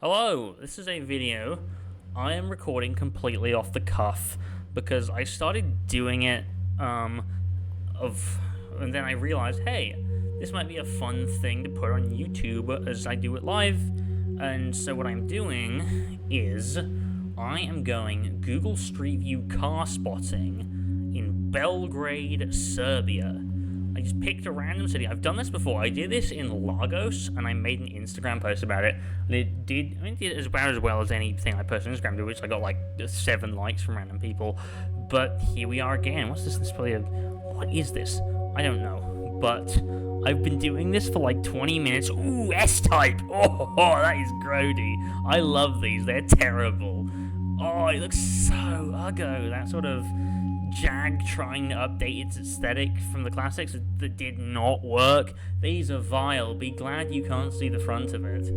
Hello, this is a video I am recording completely off the cuff because I started doing it, and then I realized, hey, this might be a fun thing to put on YouTube as I do it live, and so what I'm doing is I am going Google Street View car spotting in Belgrade, Serbia. I just picked a random city. I've done this before. I did this in Lagos, and I made an Instagram post about it. And it did about as well as anything I posted on Instagram did, which I got like 7 likes from random people. But here we are again. What's this display of? What is this? I don't know. But I've been doing this for like 20 minutes. Ooh, S-Type. Oh, that is grody. I love these. They're terrible. Oh, it looks so uggo. That sort of Jag trying to update its aesthetic from the classics that did not work. These are vile. Be glad you can't see the front of it.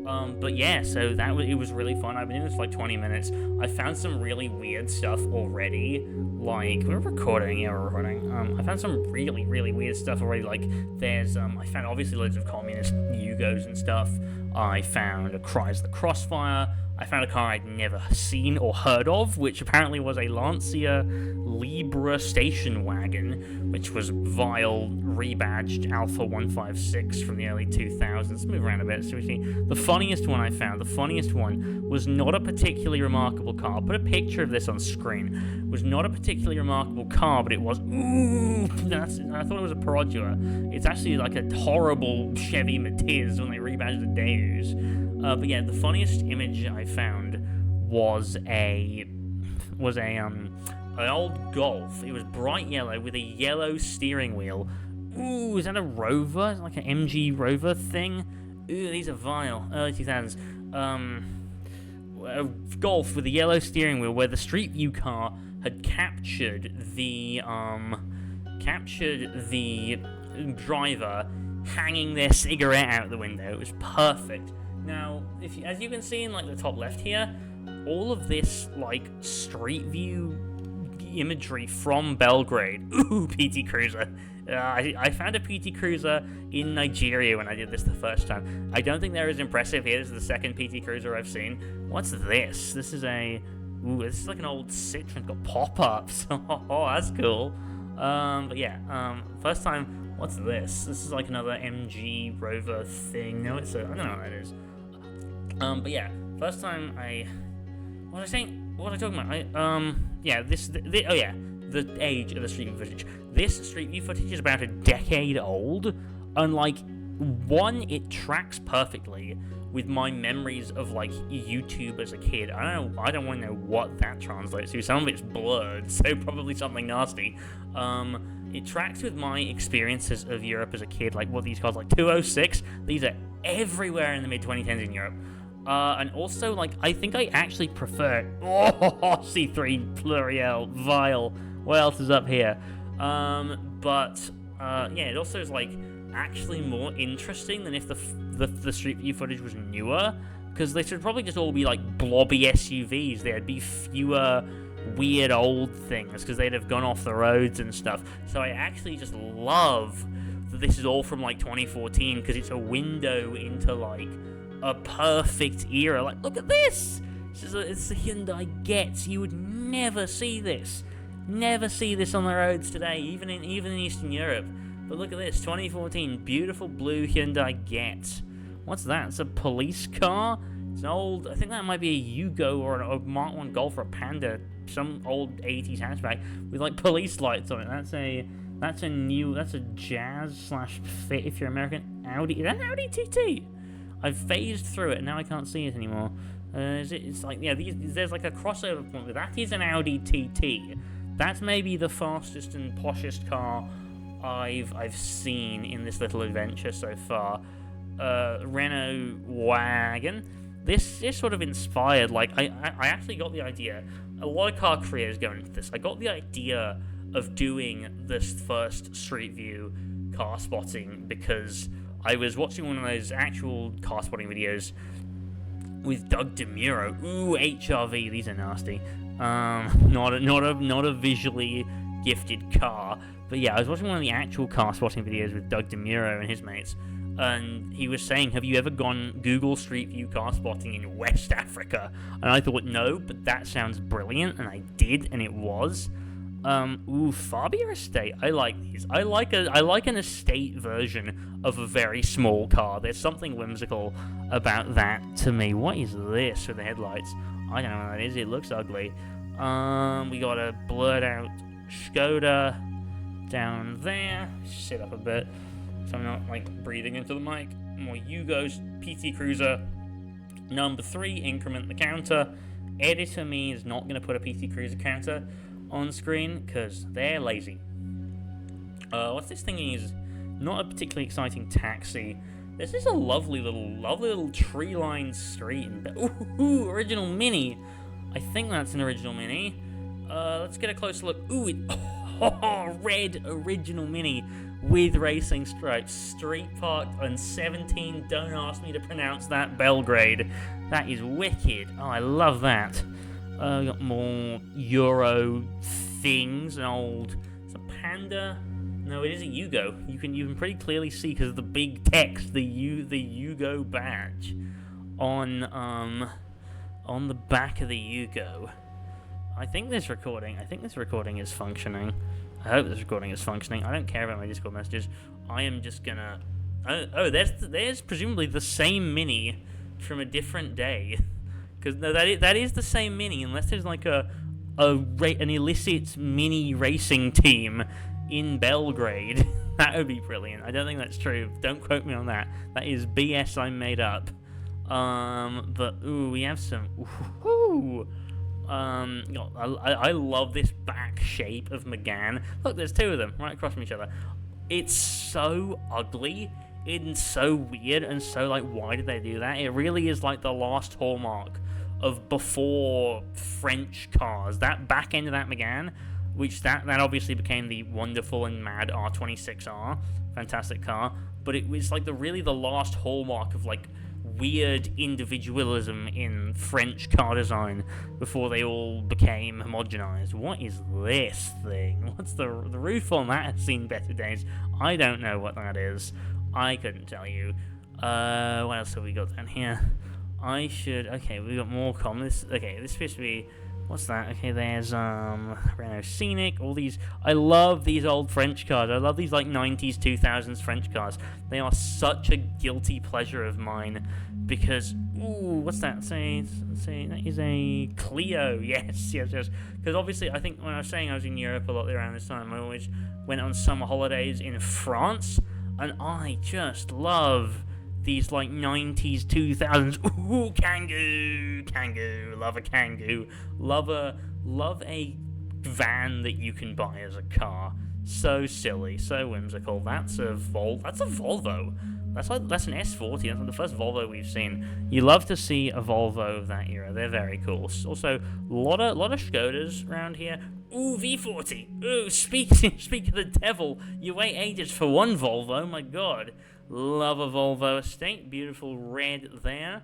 But yeah, so it was really fun. I've been doing this for like 20 minutes. I found some really weird stuff already. Like, we're recording. I found some really, really weird stuff already. Like, there's, I found obviously loads of communist Yugos and stuff. I found a Chrysler Crossfire. I found a car I'd never seen or heard of, which apparently was a Lancia Libra station wagon, which was vile, rebadged Alpha 156 from the early 2000s. Let's move around a bit so we see. The funniest one I found, was not a particularly remarkable car. I'll put a picture of this on screen. It was not a particularly remarkable car, but it was, I thought it was a Perodua. It's actually like a horrible Chevy Matiz when they rebadged the Deus. But yeah, the funniest image I found was an old Golf. It was bright yellow with a yellow steering wheel. Ooh, is that a Rover? Is it like an MG Rover thing? Ooh, these are vile. Early 2000s. A Golf with a yellow steering wheel where the Street View car had captured the driver hanging their cigarette out the window. It was perfect. Now, as you can see in like the top left here, all of this like Street View imagery from Belgrade. Ooh, PT Cruiser. I found a PT Cruiser in Nigeria when I did this the first time. I don't think they're as impressive here. This is the second PT Cruiser I've seen. What's this? This is like an old Citroen. Got pop-ups. Oh, that's cool. But yeah, first time. What's this? This is like another MG Rover thing. No, I don't know what that is. But yeah, first time what was I saying? What was I talking about? The age of the Street View footage. This Street View footage is about a decade old, and like, it tracks perfectly with my memories of like YouTube as a kid. I don't want to know what that translates to. Some of it's blurred, so probably something nasty. It tracks with my experiences of Europe as a kid, like what these cars, like 206, these are everywhere in the mid-2010s in Europe. And also, like, I think I actually prefer, C3 Pluriel, vile, what else is up here? Yeah, it also is, like, actually more interesting than if the Street View footage was newer, because they should probably just all be, like, blobby SUVs. There'd be fewer weird old things, because they'd have gone off the roads and stuff. So I actually just love that this is all from, like, 2014, because it's a window into, like, a perfect era. Like, look at this! It's the Hyundai Getz. You would never see this. Never see this on the roads today, even in Eastern Europe. But look at this, 2014, beautiful blue Hyundai Getz. What's that? It's a police car? It's an old, I think that might be a Yugo or a Mark 1 Golf or a Panda, some old 80s hatchback with like police lights on it. That's a Jazz/Fit if you're American. Audi. Is that an Audi TT? I've phased through it, now I can't see it anymore. It's like, yeah, there's like a crossover point. That is an Audi TT. That's maybe the fastest and poshest car I've seen in this little adventure so far. Renault wagon. This is sort of inspired, like, I actually got the idea. A lot of car creators go into this. I got the idea of doing this first Street View car spotting because I was watching one of those actual car spotting videos with Doug DeMuro. Ooh, HRV, these are nasty. Not a visually gifted car, but yeah, I was watching one of the actual car spotting videos with Doug DeMuro and his mates, and he was saying, have you ever gone Google Street View car spotting in West Africa? And I thought, no, but that sounds brilliant, and I did, and it was. Fabia Estate. I like these. I like an estate version of a very small car. There's something whimsical about that to me. What is this with the headlights? I don't know what that is. It looks ugly. We got a blurred out Skoda down there. Sit up a bit so I'm not like breathing into the mic. More Yugos. PT Cruiser number 3. Increment the counter. Editor me is not going to put a PT Cruiser counter on screen because they're lazy. What's this thing is? Not a particularly exciting taxi. This is a lovely little tree-lined street. Ooh, original Mini. I think that's an original Mini. Let's get a closer look. Ooh, red original Mini with racing stripes. Street parked on 17. Don't ask me to pronounce that. Belgrade. That is wicked. Oh, I love that. We got more Euro things. It's a Panda. No, it is a Yugo. You can pretty clearly see because of the big text, the Yugo badge on the back of the Yugo. I think this recording is functioning. I hope this recording is functioning. I don't care about my Discord messages. I am just gonna. Oh, there's presumably the same Mini from a different day. Because no, that is the same Mini, unless there's like an illicit Mini racing team in Belgrade. That would be brilliant. I don't think that's true. Don't quote me on that. That is BS I made up. But ooh, we have some. Ooh. I love this back shape of Megane. Look, there's 2 of them right across from each other. It's so ugly. It's so weird and so like, why did they do that? It really is like the last hallmark of before French cars. That back end of that Megane, which that obviously became the wonderful and mad R26R, fantastic car. But it was like the last hallmark of like weird individualism in French car design before they all became homogenized. What is this thing? What's the roof on that? Has seen better days. I don't know what that is. I couldn't tell you. What else have we got down here? Okay, we got more comments. Okay, this supposed to be, what's that? Okay, there's, Renault Scenic, all these, I love these old French cars. I love these, like, 90s, 2000s French cars. They are such a guilty pleasure of mine, because, ooh, what's that? Say, that is a Clio, yes. Because obviously, I think when I was saying I was in Europe a lot around this time, I always went on summer holidays in France, and I just love these like 90s, 2000s, ooh, Kangoo, love a Kangoo, love a van that you can buy as a car. So silly, so whimsical. That's a Volvo. That's an S40. That's the first Volvo we've seen. You love to see a Volvo of that era. They're very cool. Also, a lot of Skodas around here. Ooh, V40. Ooh, speak of the devil. You wait ages for one Volvo. My God. Love a Volvo estate. Beautiful red there.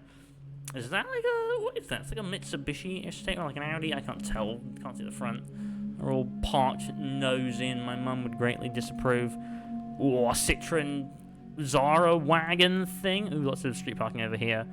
Is that like a... What is that? It's like a Mitsubishi estate or like an Audi? I can't tell. Can't see the front. They're all parked nose in. My mum would greatly disapprove. Ooh, a Citroen Zara wagon thing. Ooh, lots of street parking over here.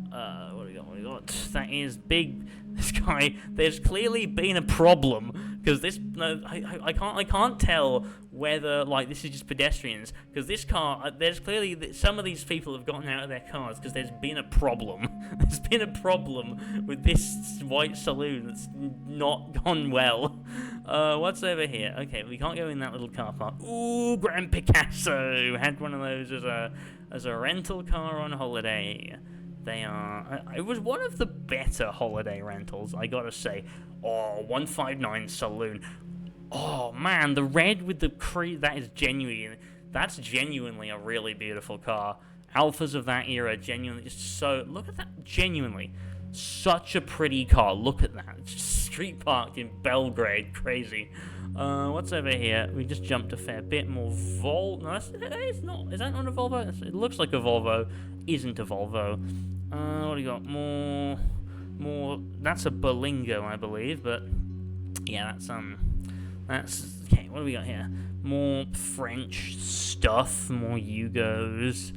What do we got? That is big. This guy, there's clearly been a problem because this. No, I can't tell whether like this is just pedestrians because this car. There's clearly some of these people have gotten out of their cars because there's been a problem. There's been a problem with this white saloon that's not gone well. What's over here? Okay, we can't go in that little car park. Ooh, Grand Picasso had one of those as a rental car on holiday. They are. It was one of the better holiday rentals, I gotta say. Oh, 159 Saloon. Oh man, the red with the that is genuine. That's genuinely a really beautiful car. Alphas of that era, genuinely just so. Look at that, genuinely, such a pretty car. Look at that, just street parked in Belgrade, crazy. What's over here? We just jumped a fair bit more. No, it's not. Is that not a Volvo? It looks like a Volvo. Isn't a Volvo. What do you got? More. That's a Berlingo, I believe. But yeah, that's okay. What do we got here? More French stuff. More Yugos.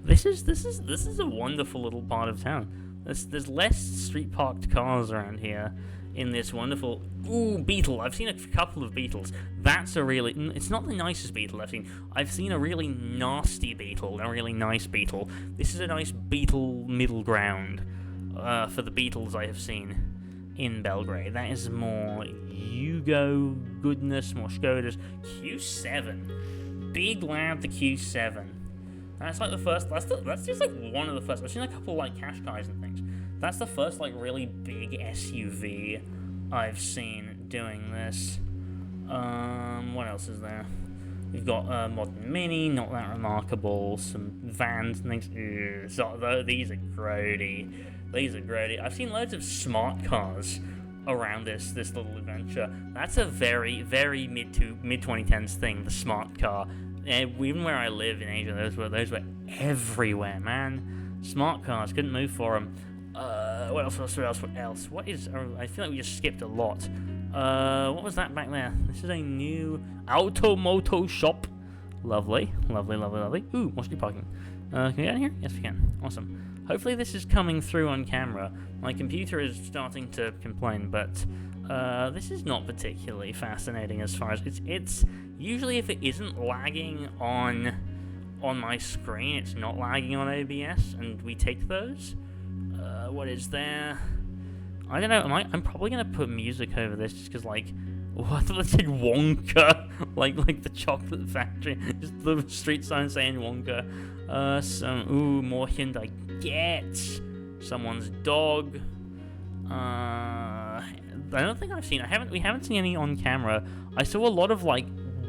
This is a wonderful little part of town. There's less street parked cars around here in this wonderful... Ooh, beetle. I've seen a couple of beetles. That's a really... It's not the nicest beetle I've seen. I've seen a really nasty beetle, a really nice beetle. This is a nice beetle middle ground for the beetles I have seen in Belgrade. That is more Yugo goodness, more Skodas. Q7. Big lad, the Q7. That's like the first... That's just like one of the first... I've seen a couple like Qashqais and things. That's the first like really big SUV I've seen doing this. What else is there? We've got modern Mini, not that remarkable. Some vans and things. Ew, so, these are grody. These are grody. I've seen loads of smart cars around this little adventure. That's a very, very mid 2010s thing. The smart car. Even where I live in Asia, those were everywhere, man. Smart cars, couldn't move for them. What else? What is... I feel like we just skipped a lot. What was that back there? This is a new Automoto shop. Lovely. Ooh, more street parking. Can we get in here? Yes, we can. Awesome. Hopefully this is coming through on camera. My computer is starting to complain, but this is not particularly fascinating as far as... It's usually if it isn't lagging on my screen, it's not lagging on OBS, and we take those. What is there? I don't know. I'm probably gonna put music over this just because, like, I thought it said Wonka, like the chocolate factory. Just the street sign saying Wonka. More Hyundai Getz. Someone's dog. I don't think I've seen. We haven't seen any on camera. I saw a lot of like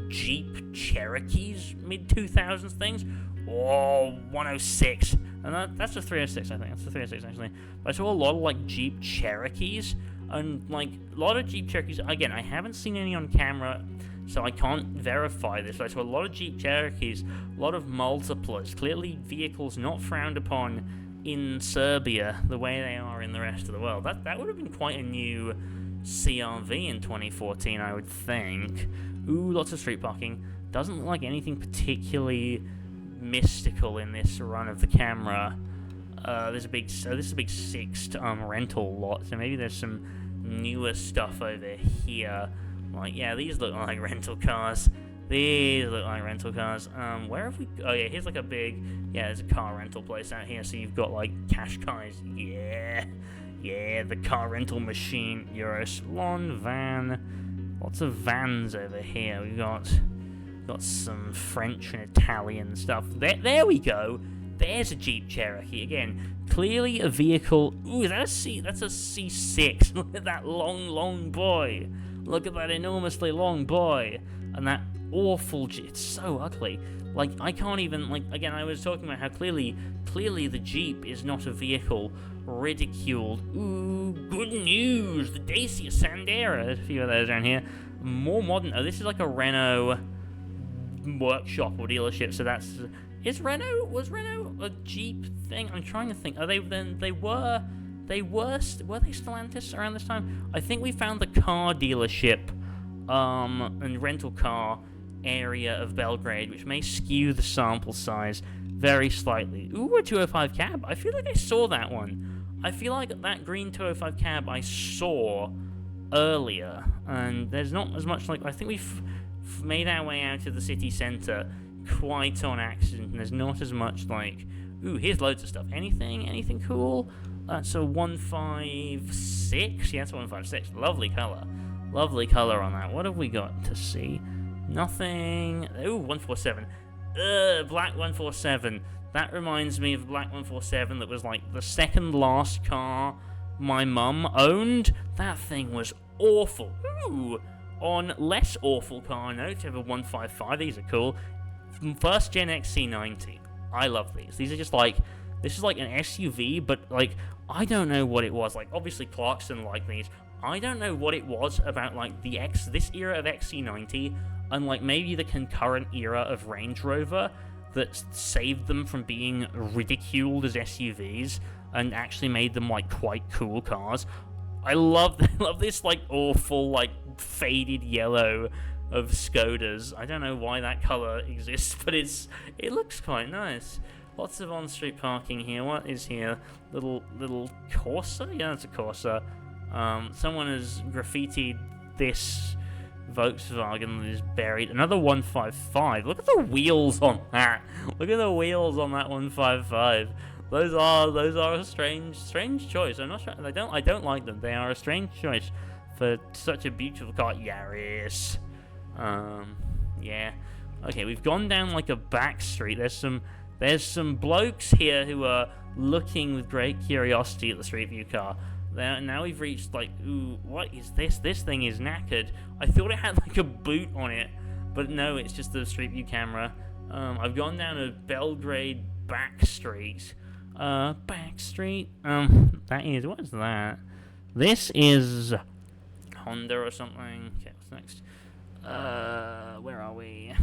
Jeep Cherokees mid 2000s things. Oh, 106. And that's the 306, I think. That's the 306, actually. But I saw a lot of, like, Jeep Cherokees. And, like, a lot of Jeep Cherokees... Again, I haven't seen any on camera, so I can't verify this. But I saw a lot of Jeep Cherokees, a lot of multiplers. Clearly, vehicles not frowned upon in Serbia the way they are in the rest of the world. That would have been quite a new CRV in 2014, I would think. Ooh, lots of street parking. Doesn't look like anything particularly... mystical in this run of the camera. This is a big Sixt rental lot, so maybe there's some newer stuff over here. Like, yeah, these look like rental cars. Where have we... Oh, yeah, here's like a big... Yeah, there's a car rental place out here, so you've got, like, Qashqais. Yeah, the car rental machine. Eurosalon, van. Lots of vans over here. We've got some French and Italian stuff. There we go. There's a Jeep Cherokee. Again, clearly a vehicle... Ooh, that's a C6. Look at that long boy. Look at that enormously long boy. And that awful... It's so ugly. Like, I can't even... Like, again, I was talking about how clearly the Jeep is not a vehicle ridiculed. Ooh, good news. The Dacia Sandero. There's a few of those around here. More modern... Oh, this is like a Renault... workshop or dealership, so that's... Was Renault a Jeep thing? I'm trying to think. Were they Stellantis around this time? I think we found the car dealership and rental car area of Belgrade, which may skew the sample size very slightly. Ooh, a 205 cab. I feel like I saw that one. I feel like that green 205 cab I saw earlier, and there's not as much like... I think we've made our way out of the city centre quite on accident, and there's not as much like... Ooh, here's loads of stuff. Anything cool? That's a 156. Yeah, that's a 156. Lovely colour on that. What have we got to see? Nothing. Ooh, 147. Black 147. That reminds me of a black 147 that was like the second last car my mum owned. That thing was awful. Ooh. On less awful car notes, you have a 155. These are cool. First gen XC90. I love these. These are just like... This is like an SUV, but like... I don't know what it was. Like, obviously Clarkson liked these. I don't know what it was about like this era of XC90 and like maybe the concurrent era of Range Rover that saved them from being ridiculed as SUVs and actually made them like quite cool cars. I love this like awful like faded yellow of Skodas. I don't know why that color exists, but it looks quite nice. Lots of on-street parking here. What is here? Little Corsa? Yeah, it's a Corsa. Someone has graffitied this Volkswagen that is buried. Another 155. Look at the wheels on that. Look at the wheels on that 155. Those are a strange choice. I'm not sure. I don't like them. They are a strange choice for such a beautiful car. Yaris. Yeah. Okay, we've gone down like a back street. There's some blokes here who are looking with great curiosity at the StreetView car. Now we've reached, like, ooh, what is this? This thing is knackered. I thought it had, like, a boot on it, but no, it's just the StreetView camera. I've gone down a Belgrade back street. Back street? That is, what is that? This is Honda or something. Okay, what's next? Where are we?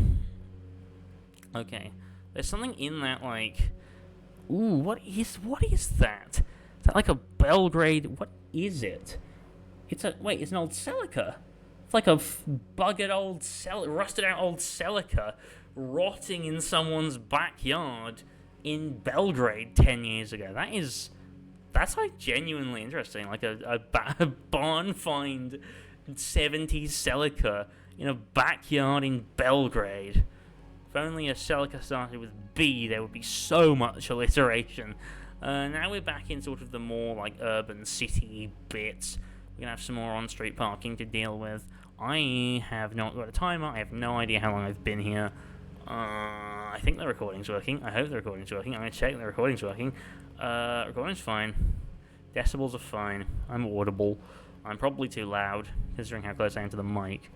Okay. There's something in that, like... Ooh, what is that? Is that like a Belgrade? What is it? It's an old Celica. It's like a buggered old rusted out old Celica rotting in someone's backyard in Belgrade 10 years ago. That's like genuinely interesting. Like a barn find 70s Celica in a backyard in Belgrade. If only a Celica started with B, there would be so much alliteration. Now we're back in sort of the more like urban city bits. We're gonna have some more on-street parking to deal with. I have not got a timer. I have no idea how long I've been here. I think the recording's working. I hope the recording's working. I'm gonna check the recording's working. Recording's fine. Decibels are fine. I'm audible. I'm probably too loud, considering how close I am to the mic.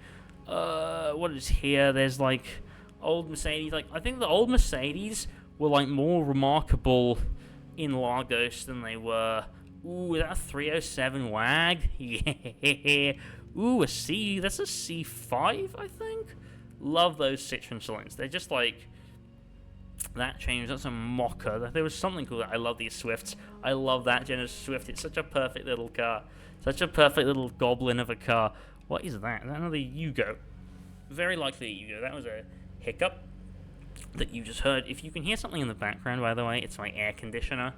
What is here? There's like old Mercedes. Like, I think the old Mercedes were like more remarkable in Lagos than they were. Ooh, is that a 307 WAG? Yeah. Ooh, that's a C5, I think? Love those Citroen Salons. They're just like, that change, that's a mocker. There was something cool. I love these Swifts. I love that Genesis Swift. It's such a perfect little car. Such a perfect little goblin of a car. What is that? Is that another Yugo? Very likely a Yugo. That was a hiccup that you just heard. If you can hear something in the background, by the way, it's my air conditioner.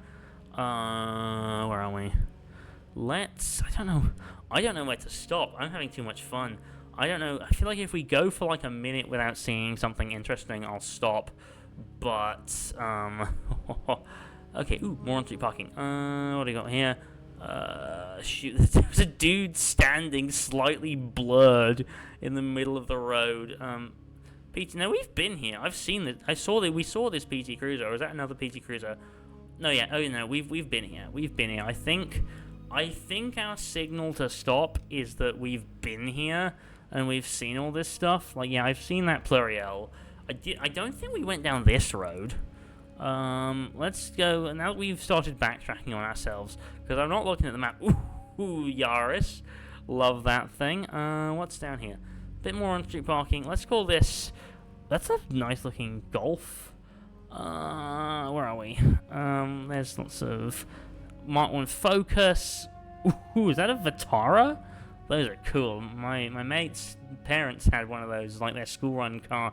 Where are we? I don't know where to stop. I'm having too much fun. I don't know. I feel like if we go for like a minute without seeing something interesting, I'll stop. But, okay, ooh, more on-street parking. What do we got here? Shoot, there's a dude standing slightly blurred in the middle of the road. PT, no, we've been here. I've seen it. We saw this PT Cruiser. Or is that another PT Cruiser? No, yeah. Oh, no, we've been here. We've been here. I think our signal to stop is that we've been here and we've seen all this stuff. Like, yeah, I've seen that Pluriel. I don't think we went down this road. Let's go. Now that we've started backtracking on ourselves, because I'm not looking at the map. Ooh, Yaris. Love that thing. What's down here? Bit more on-street parking. Let's call this... That's a nice-looking Golf. Where are we? There's lots of Mark 1 Focus. Ooh, is that a Vitara? Those are cool. My mate's parents had one of those, like their school-run car.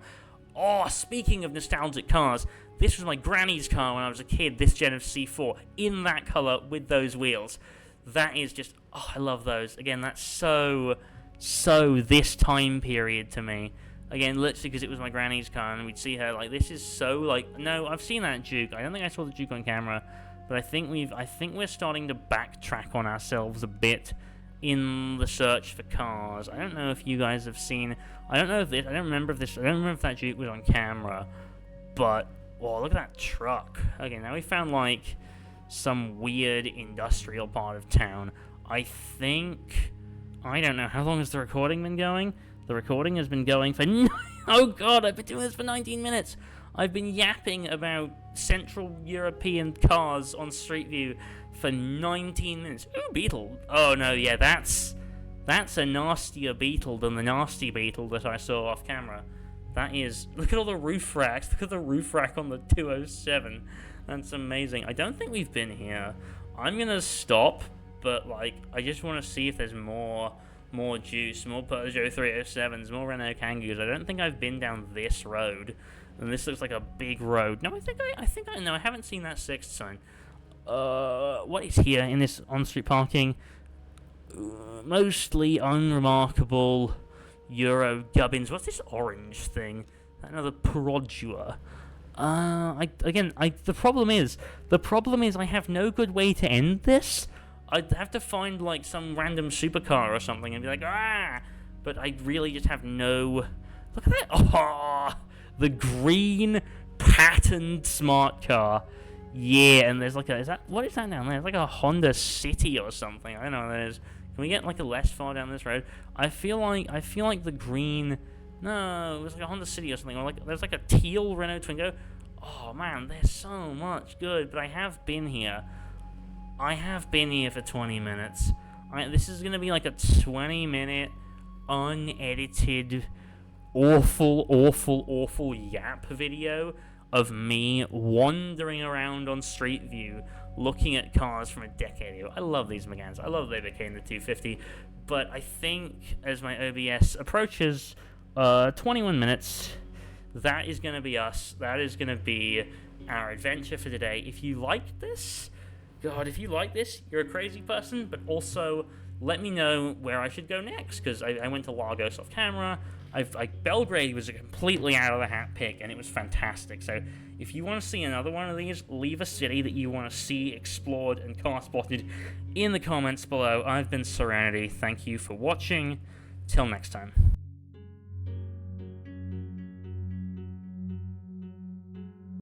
Oh, speaking of nostalgic cars, this was my granny's car when I was a kid, this gen of C4, in that colour with those wheels. That is just... Oh, I love those. Again, that's so this time period to me. Again, literally because it was my granny's car and we'd see her, like, this is so, like... No, I've seen that Duke. I don't think I saw the Duke on camera, but I think we're starting to backtrack on ourselves a bit in the search for cars. I don't know if you guys have seen... I don't remember if that Duke was on camera, but... Whoa, look at that truck. Okay, now we found, like, some weird industrial part of town. I don't know, how long has the recording been going? The recording has been going for... Oh god, I've been doing this for 19 minutes! I've been yapping about Central European cars on StreetView for 19 minutes. Ooh, Beetle. Oh no, yeah, that's a nastier Beetle than the nasty Beetle that I saw off camera. That is... Look at all the roof racks. Look at the roof rack on the 207. That's amazing. I don't think we've been here. I'm gonna stop, but, like, I just want to see if there's more juice, more Peugeot 307s, more Renault Kangaroos. I don't think I've been down this road. And this looks like a big road. No, I think I know. I haven't seen that sixth sign. What is here in this on-street parking? Mostly unremarkable Euro gubbins. What's this orange thing? Another Perodua. The problem is I have no good way to end this. I'd have to find like some random supercar or something and be like, ah! But I really just have no. Look at that! Oh, the green patterned smart car. Yeah, and there's like a, what is that down there? It's like a Honda City or something. I don't know what that is. Can we get like a less far down this road? I feel like the green. No, it was like a Honda City or something. Or like there's like a teal Renault Twingo. Oh man, there's so much good. But I have been here. I have been here for 20 minutes. This is gonna be like a 20-minute, unedited, awful yap video of me wandering around on StreetView, looking at cars from a decade ago. I love these Meganes. I love they became the 250. But I think as my OBS approaches 21 minutes, that is going to be us. That is going to be our adventure for today. If you like this, God, if you like this, you're a crazy person. But also, let me know where I should go next, because I went to Lagos off camera. Belgrade was a completely out of the hat pick, and it was fantastic. So if you want to see another one of these, leave a city that you want to see explored and car spotted in the comments below. I've been Serenity. Thank you for watching. Till next time.